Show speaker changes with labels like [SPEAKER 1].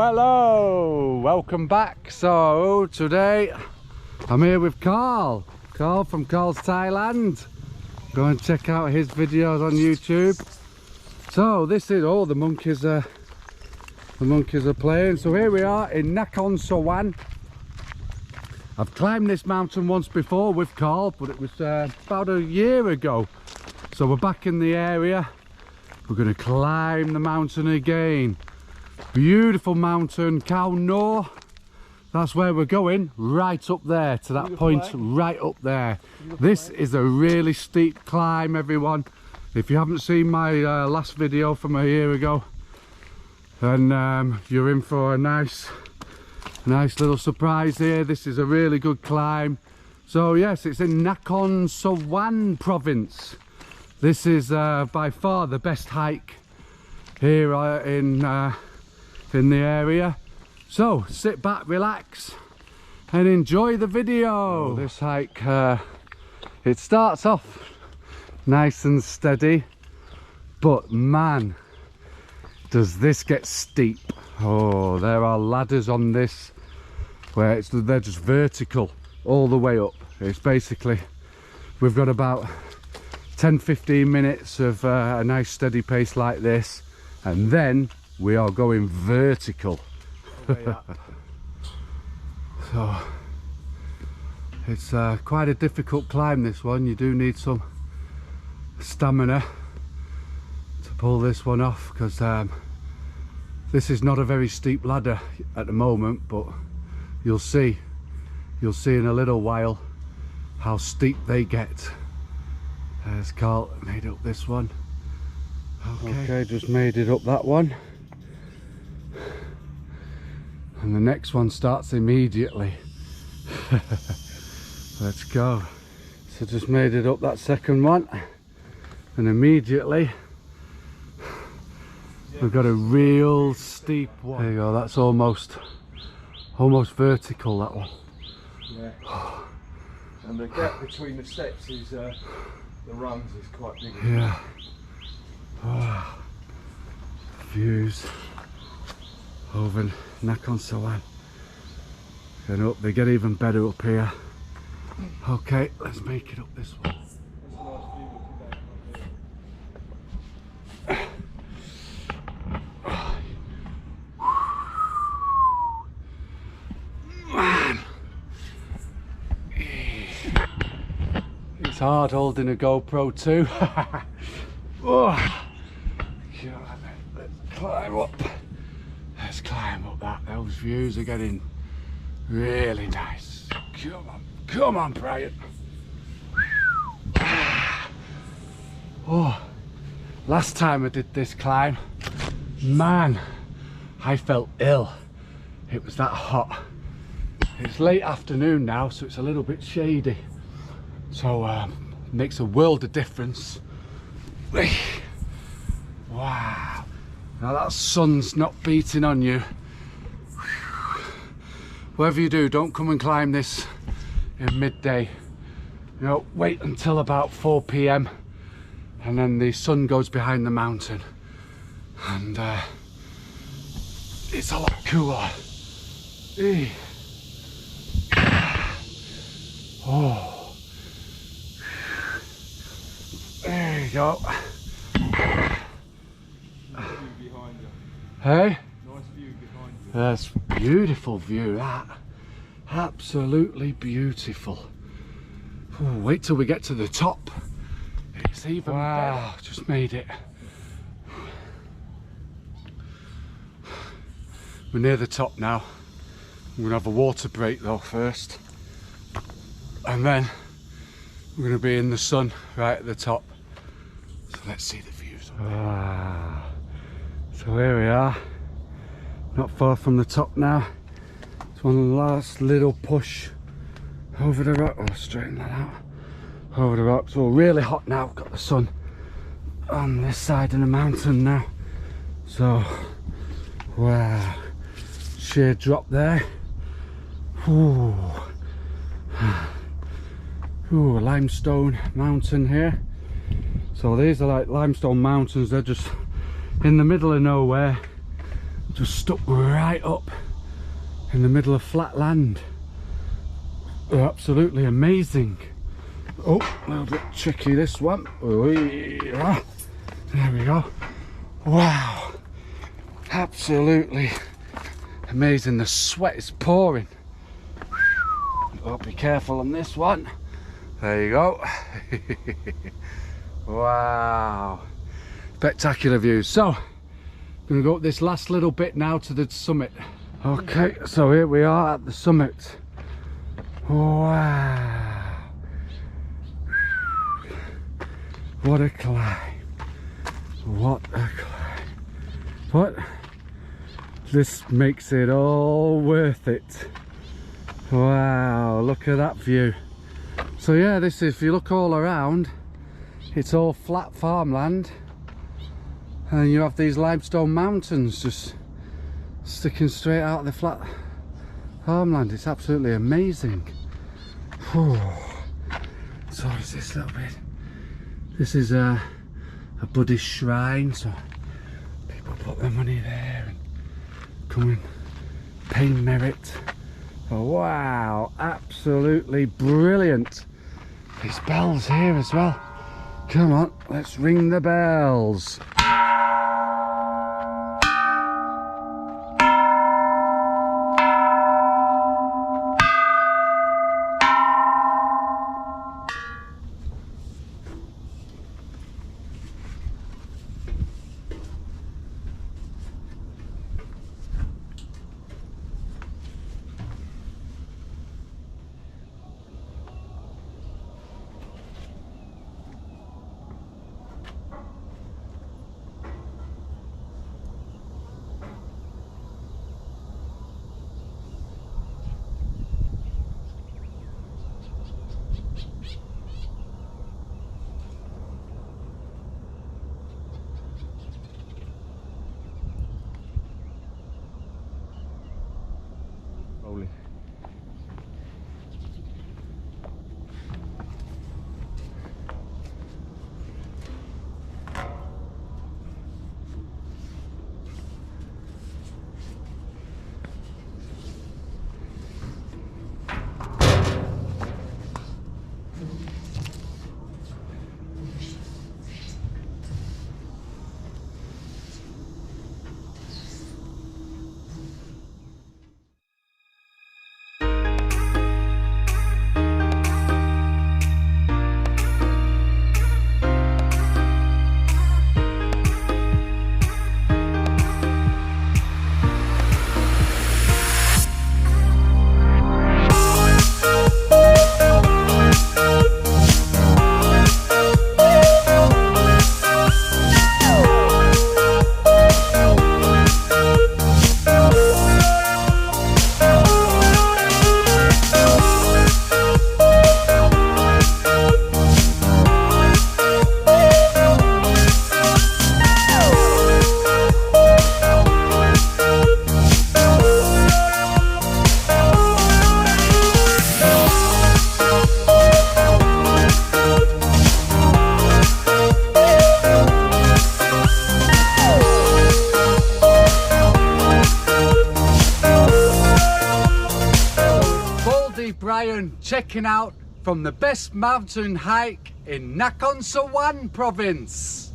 [SPEAKER 1] Hello, welcome back. So today I'm here with Carl from Carl's Thailand. Go and check out his videos on YouTube. So this is the monkeys are playing. So here we are in Nakhon Sawan. I've climbed this mountain once before with Carl, but it was about a year ago. So we're back in the area. We're going to climb the mountain again. Beautiful mountain, Khao No. That's where we're going, right up there to that point, right up there. This is a really steep climb, everyone. If you haven't seen my last video from a year ago, then you're in for a nice little surprise here. This is a really good climb. So yes, it's in Nakhon Sawan province. This is by far the best hike here in the area. So sit back, relax and enjoy the video. This hike it starts off nice and steady, but man, does this get steep. Oh, there are ladders on this where they're just vertical all the way up. It's basically, we've got about 10-15 minutes of a nice steady pace like this, and then we are going vertical. So it's quite a difficult climb, this one. You do need some stamina to pull this one off, because this is not a very steep ladder at the moment, but you'll see in a little while how steep they get. There's Carl, made up this one. Okay, just made it up that one. And the next one starts immediately. Let's go. So just made it up that second one, and immediately we've got a real steep one. There you go, that's almost vertical, that one.
[SPEAKER 2] Yeah. And the gap between the steps is the rungs is quite big.
[SPEAKER 1] Yeah. Oh, views over Nakhon Sawan. And up, they get even better up here. Okay, let's make it up this one. Man, it's hard holding a GoPro too. Oh. Let's climb up. Let's climb up that. Those views are getting really nice. Come on, Brian. Oh, last time I did this climb, man, I felt ill. It was that hot. It's late afternoon now, so it's a little bit shady. So makes a world of difference. Wow. Now that sun's not beating on you. Whatever you do, don't come and climb this in midday. You know, wait until about 4 PM and then the sun goes behind the mountain, and it's a lot cooler. Oh, there you go. Hey?
[SPEAKER 2] Nice view behind you.
[SPEAKER 1] That's beautiful view, that. Absolutely beautiful. Oh, wait till we get to the top. It's even better. Just made it. We're near the top now. I'm gonna have a water break though first. And then we're gonna be in the sun right at the top. So let's see the views. So here we are. Not far from the top now. It's one last little push over the rock. Oh, straighten that out. Over the rocks. Well, really hot now. Got the sun on this side of the mountain now. So, wow. Sheer drop there. Ooh. Ooh, a limestone mountain here. So these are like limestone mountains. They're just in the middle of nowhere. Just stuck right up in the middle of flat land. They're absolutely amazing. Oh, a little bit tricky this one. There we go. Wow, absolutely amazing. The sweat is pouring. Oh, be careful on this one. There you go. Wow, spectacular views. So I'm gonna go up this last little bit now to the summit. Okay, so here we are at the summit. Wow, what a climb, what a climb. But this makes it all worth it. Wow, look at that view. So yeah, this is, if you look all around, it's all flat farmland, and you have these limestone mountains just sticking straight out of the flat farmland. It's absolutely amazing. Whew. So is this little bit. This is a Buddhist shrine, so people put their money there and come and pay merit. Oh, wow, absolutely brilliant. These bells here as well. Come on, let's ring the bells. Rolling. Baldy Brian checking out from the best mountain hike in Nakhon Sawan province.